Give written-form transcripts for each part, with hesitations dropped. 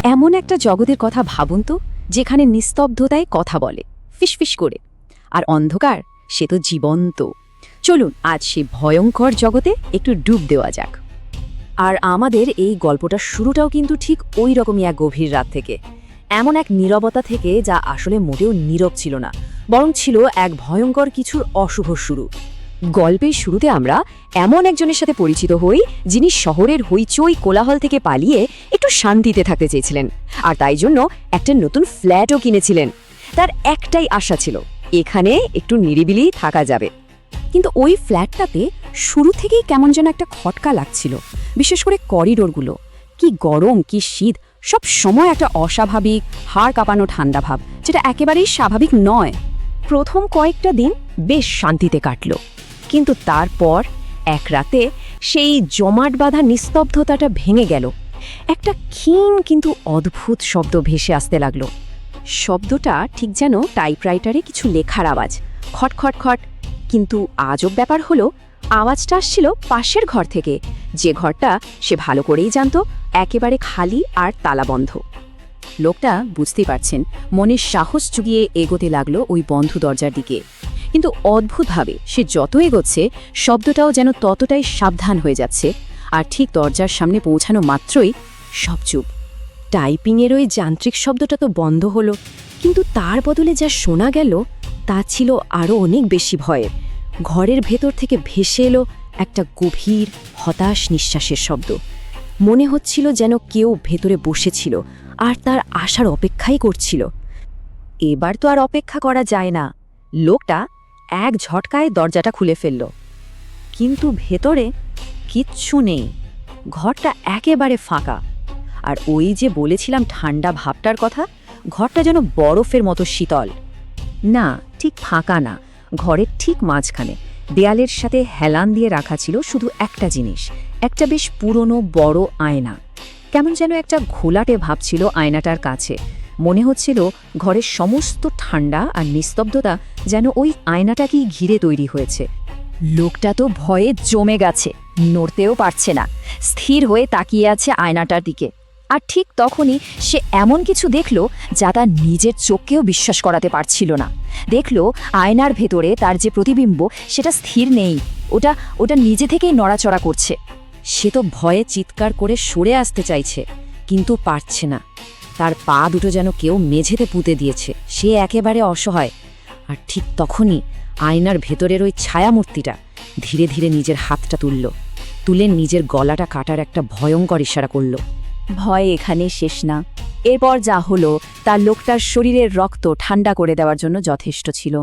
এমন একটা জগতের কথা ভাবুন তো, যেখানে নিস্তব্ধতায় কথা বলে ফিসফিস করে, আর অন্ধকার সে তো জীবন্ত। চলুন আজ সে ভয়ঙ্কর জগতে একটু ডুব দেওয়া যাক। আর আমাদের এই গল্পটার শুরুটাও কিন্তু ঠিক ওই রকমই এক গভীর রাত থেকে, এমন এক নীরবতা থেকে যা আসলে মোটেও নীরব ছিল না, বরং ছিল এক ভয়ঙ্কর কিছুর অশুভ শুরু। গল্পের শুরুতে আমরা এমন একজনের সাথে পরিচিত হই, যিনি শহরের হইচই কোলাহল থেকে পালিয়ে একটু শান্তিতে থাকতে চেয়েছিলেন, আর তাই জন্য একটা নতুন ফ্ল্যাটও কিনেছিলেন। তার একটাই আশা ছিল, এখানে একটু নিরিবিলি থাকা যাবে। কিন্তু ওই ফ্ল্যাটটাতে শুরু থেকেই কেমন যেন একটা খটকা লাগছিল, বিশেষ করে করিডোরগুলো। কি গরম কি শীত, সব সময় একটা অস্বাভাবিক হাড় কাঁপানো ঠান্ডা ভাব, যেটা একেবারেই স্বাভাবিক নয়। প্রথম কয়েকটা দিন বেশ শান্তিতে কাটল, কিন্তু তারপর এক রাতে সেই জমাট বাঁধা নিস্তব্ধতাটা ভেঙে গেল। একটা ক্ষীণ কিন্তু অদ্ভুত শব্দ ভেসে আসতে লাগলো। শব্দটা ঠিক যেন টাইপরাইটারে কিছু লেখার আওয়াজ, খট খট খট। কিন্তু আজব ব্যাপার হলো, আওয়াজটা আসছিল পাশের ঘর থেকে, যে ঘরটা সে ভালো করেই জানত একেবারে খালি আর তালাবন্ধ। লোকটা বুঝতেই পারছেন, মনের সাহস জুগিয়ে এগোতে লাগলো ওই বন্ধ দরজার দিকে। কিন্তু অদ্ভুতভাবে সে যত এগোচ্ছে, শব্দটাও যেন ততটাই সাবধান হয়ে যাচ্ছে। আর ঠিক দরজার সামনে পৌঁছানো মাত্রই সব চুপ। টাইপিংয়ের ওই যান্ত্রিক শব্দটা তো বন্ধ হলো, কিন্তু তার বদলে যা শোনা গেল তা ছিল আরও অনেক বেশি ভয়ের। ঘরের ভেতর থেকে ভেসে এলো একটা গভীর হতাশ নিঃশ্বাসের শব্দ। মনে হচ্ছিল যেন কেউ ভেতরে বসেছিল আর তার আসার অপেক্ষাই করছিল। এবার তো আর অপেক্ষা করা যায় না। লোকটা এক ঝটকায় দরজাটা খুলে ফেলল, কিন্তু ভেতরে কিচ্ছু নেই। ঘরটা একেবারে ফাঁকা। আর ওই যে বলেছিলাম ঠান্ডা ভাবটার কথা, ঘরটা যেন বরফের মতো শীতল। না, ঠিক ফাঁকা না। ঘরের ঠিক মাঝখানে দেয়ালের সাথে হেলান দিয়ে রাখা ছিল শুধু একটা জিনিস, একটা বেশ পুরনো বড় আয়না। কেমন যেন একটা ঘোলাটে ভাব ছিল আয়নাটার কাছে। মনে হচ্ছিল ঘরের সমস্ত ঠান্ডা আর নিস্তব্ধতা যেন ওই আয়নাটাকেই ঘিরে তৈরি হয়েছে। লোকটা তো ভয়ে জমে গেছে, নড়তেও পারছে না, স্থির হয়ে তাকিয়ে আছে আয়নাটার দিকে। আর ঠিক তখনই সে এমন কিছু দেখল যা তার নিজের চোখকেও বিশ্বাস করাতে পারছিল না। দেখল আয়নার ভেতরে তার যে প্রতিবিম্ব, সেটা স্থির নেই, ওটা নিজে থেকেই নড়াচড়া করছে। সে তো ভয়ে চিৎকার করে সরে আসতে চাইছে, কিন্তু পারছে না। তার পা দুটো যেন কেউ মেঝেতে পুঁতে দিয়েছে। সে একেবারে অসহায়। আর ঠিক তখনই আয়নার ভেতরের ওই ছায়ামূর্তিটা ধীরে ধীরে নিজের হাতটা তুলে নিজের গলাটা কাটার একটা ভয়ঙ্কর ইশারা করল। ভয় এখানে শেষ না। এরপর যা হলো তার লোকটার শরীরের রক্ত ঠান্ডা করে দেওয়ার জন্য যথেষ্ট ছিল।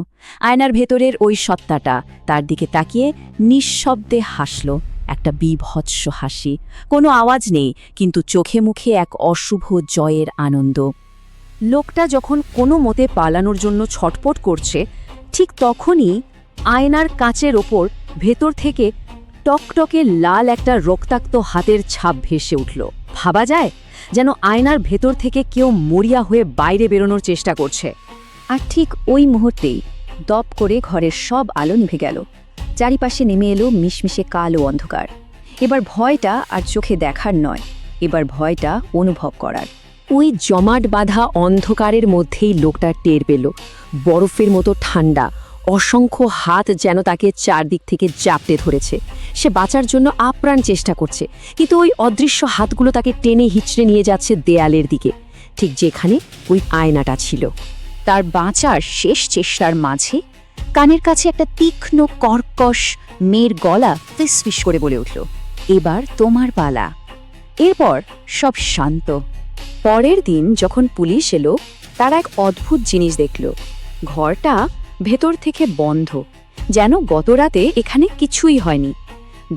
আয়নার ভেতরের ওই সত্তাটা তার দিকে তাকিয়ে নিঃশব্দে হাসল, একটা বীভৎস হাসি। কোনো আওয়াজ নেই, কিন্তু চোখে মুখে এক অশুভ জয়ের আনন্দ। লোকটা যখন কোনো মতে পালানোর জন্য ছটপট করছে, ঠিক তখনই আয়নার কাচের ওপর ভেতর থেকে টকটকে লাল একটা রক্তাক্ত হাতের ছাপ ভেসে উঠল। ভাবা যায় যেন আয়নার ভেতর থেকে কেউ মরিয়া হয়ে বাইরে বেরোনোর চেষ্টা করছে। আর ঠিক ওই মুহূর্তেই দপ করে ঘরের সব আলো নিভে গেল। চারিপাশে নেমে এলো মিশমিশে কালো অন্ধকার। এবার ভয়টা আর চোখে দেখার নয়, এবার ভয়টা অনুভব করার। ওই জমাট বাঁধা অন্ধকারের মধ্যেই লোকটা টের পেল বরফের মতো ঠান্ডা অসংখ্য হাত যেন তাকে চারদিক থেকে চাপটে ধরেছে। সে বাঁচার জন্য আপ্রাণ চেষ্টা করছে, কিন্তু ওই অদৃশ্য হাতগুলো তাকে টেনে হিচড়ে নিয়ে যাচ্ছে দেয়ালের দিকে, ঠিক যেখানে ওই আয়নাটা ছিল। তার বাঁচার শেষ চেষ্টার মাঝে কানের কাছে একটা তীক্ষ্ণ কর্কশ মেয়ের গলা ফিসফিস করে বলে উঠল, এবার তোমার পালা। এরপর সব শান্ত। পরের দিন যখন পুলিশ এলো, তারা এক অদ্ভুত জিনিস দেখল। ঘরটা ভেতর থেকে বন্ধ, যেন গতরাতে এখানে কিছুই হয়নি।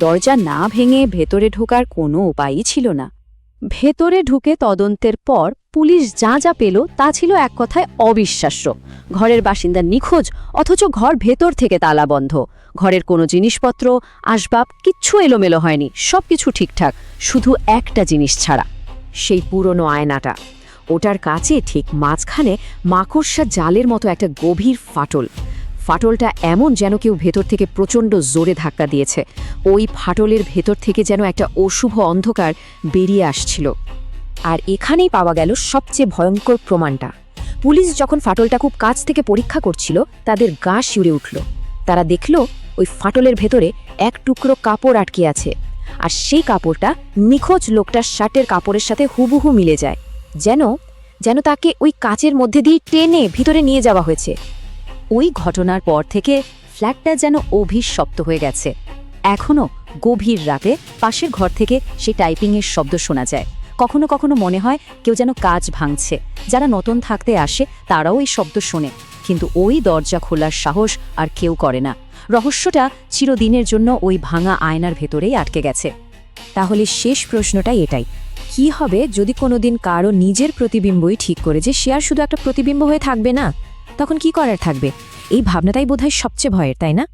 দরজা না ভেঙে ভেতরে ঢোকার কোনো উপায়ই ছিল না। ভেতরে ঢুকে তদন্তের পর পুলিশ যা যা পেল তা ছিল এক কথায় অবিশ্বাস্য। ঘরের বাসিন্দা নিখোঁজ, অথচ ঘর ভেতর থেকে তালাবন্ধ। ঘরের কোনো জিনিসপত্র আসবাব কিচ্ছু এলোমেলো হয়নি, সবকিছু ঠিকঠাক, শুধু একটা জিনিস ছাড়া, সেই পুরনো আয়নাটা। ওটার কাছে ঠিক মাঝখানে মাকড়সা জালের মতো একটা গভীর ফাটলটা এমন যেন কেউ ভেতর থেকে প্রচণ্ড জোরে ধাক্কা দিয়েছে। ওই ফাটলের ভেতর থেকে যেন একটা অশুভ অন্ধকার বেরিয়ে আসছিল। আর এখানেই পাওয়া গেল সবচেয়ে ভয়ঙ্কর প্রমাণটা। পুলিশ যখন ফাটলটা খুব কাছ থেকে পরীক্ষা করছিল, তাদের গা শিউরে উঠল। তারা দেখল ওই ফাটলের ভেতরে এক টুকরো কাপড় আটকে আছে, আর সেই কাপড়টা নিখোঁজ লোকটার শার্টের কাপড়ের সাথে হুবহু মিলে যায়, যেন যেন তাকে ওই কাচের মধ্যে দিয়ে টেনে ভিতরে নিয়ে যাওয়া হয়েছে। ওই ঘটনার পর থেকে ফ্ল্যাটটা যেন অভিশপ্ত হয়ে গেছে। এখনও গভীর রাতে পাশের ঘর থেকে সেই টাইপিংয়ের শব্দ শোনা যায়। কখনো কখনো মনে হয় কেউ যেন কাজ ভাঙছে। যারা নতুন থাকতে আসে তারাও এই শব্দ শোনে, কিন্তু ওই দরজা খোলার সাহস আর কেউ করে না। রহস্যটা চিরদিনের জন্য ওই ভাঙা আয়নার ভেতরেই আটকে গেছে। তাহলে শেষ প্রশ্নটাই এটাই, কি হবে যদি কোনোদিন কারো নিজের প্রতিবিম্বই ঠিক করে যে সে আর শুধু একটা প্রতিবিম্ব হয়ে থাকবে না? তখন কি করার থাকবে? এই ভাবনাটাই বোধহয় সবচেয়ে ভয়ের, তাই না?